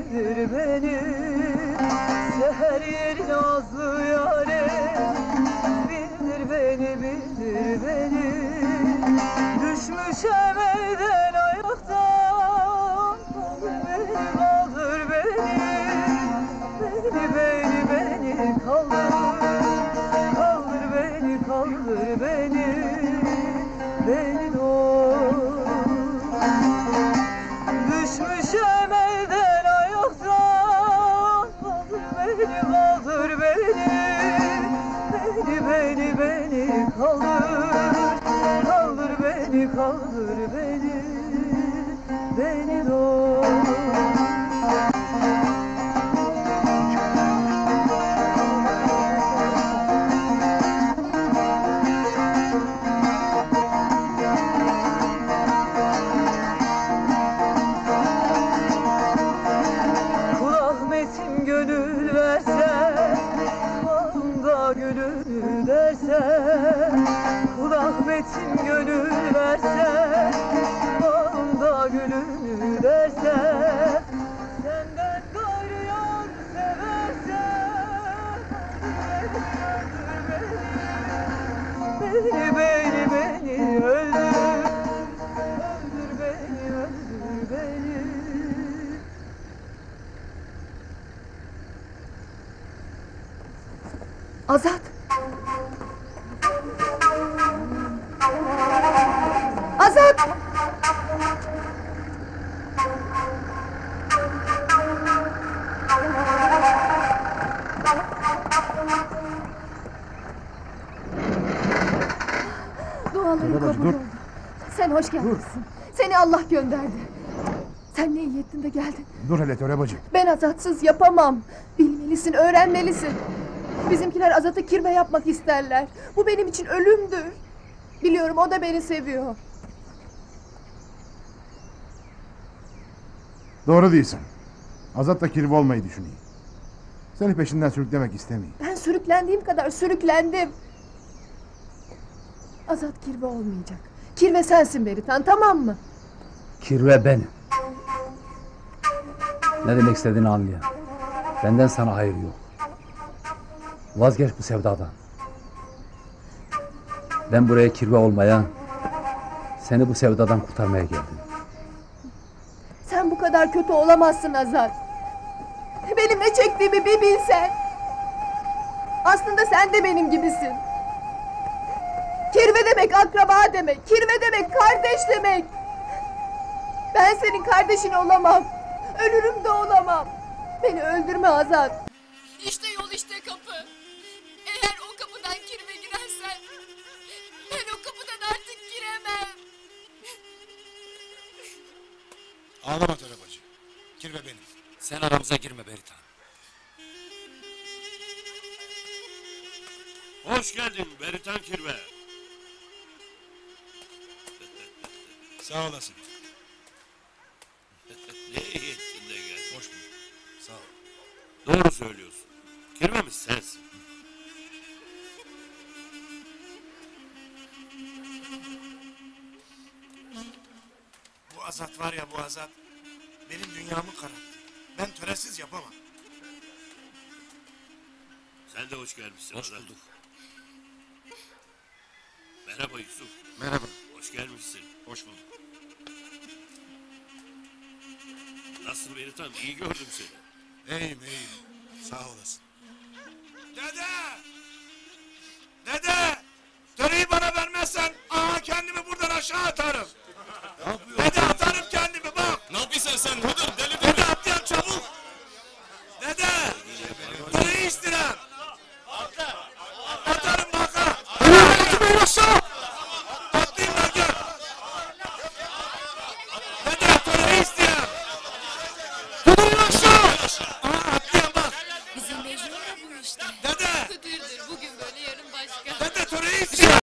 bilir beni. Seher yeri nazlı yâre bilir beni, bilir beni. Düşmüşem elden ayaktan, kaldır beni, beni kaldır, kaldır beni doğur. Düşmüşem elden ayaktan, kaldır beni kaldır beni doğur. Gönül verse, bağımda gönül derse. Kul Ahmet'in gönül verse, bağımda gönül derse. Senden gayrı yar severse, beni öldür, öldür beni. Azat! Azat! Dualarım kabul oldu. Sen hoş gelmişsin. Seni Allah gönderdi. Sen ne iyi ettin de geldin. Dur hele Töre bacı. Ben Azatsız yapamam. Bilmelisin, öğrenmelisin. Bizimkiler Azat'ı kirve yapmak isterler. Bu benim için ölümdür. Biliyorum, o da beni seviyor. Doğru değilsin. Azat da kirve olmayı düşünüyor. Seni peşinden sürüklemek istemiyor. Ben sürüklendiğim kadar sürüklendim. Azat kirve olmayacak. Kirve sensin Beritan, tamam mı? Kirve benim. Ne demek istediğini anlıyorum. Benden sana hayır yok. Vazgeç bu sevdadan. Ben buraya kirve olmaya, seni bu sevdadan kurtarmaya geldim. Sen bu kadar kötü olamazsın Azat. Benim ne çektiğimi bir bilsen. Aslında sen de benim gibisin. Kirve demek akraba demek. Kirve demek kardeş demek. Ben senin kardeşin olamam. Ölürüm de olamam. Beni öldürme Azat. İşte yol, işte kapı. Eğer o kapıdan kirve girersen, ben o kapıdan artık giremem. Ağlama Töre bacı. Kirve benim. Sen aramıza girme Beritan. Hoş geldin Beritan Kirve. Sağ olasın. Ne iyi ettin de geldin. Hoş bulduk. Sağ ol. Doğru söylüyorsun. Kirvemiz sensin. Bu Azat var ya, bu Azat benim dünyamı kararttı. Ben töresiz yapamam. Sen de hoş gelmişsin. Hoş Azat. bulduk. Merhaba Yusuf. Merhaba. Hoş gelmişsin. Hoş bulduk. Nasılsın Beritan? İyi gördüm seni. İyiyim. Sağ olasın. Dede! Dede!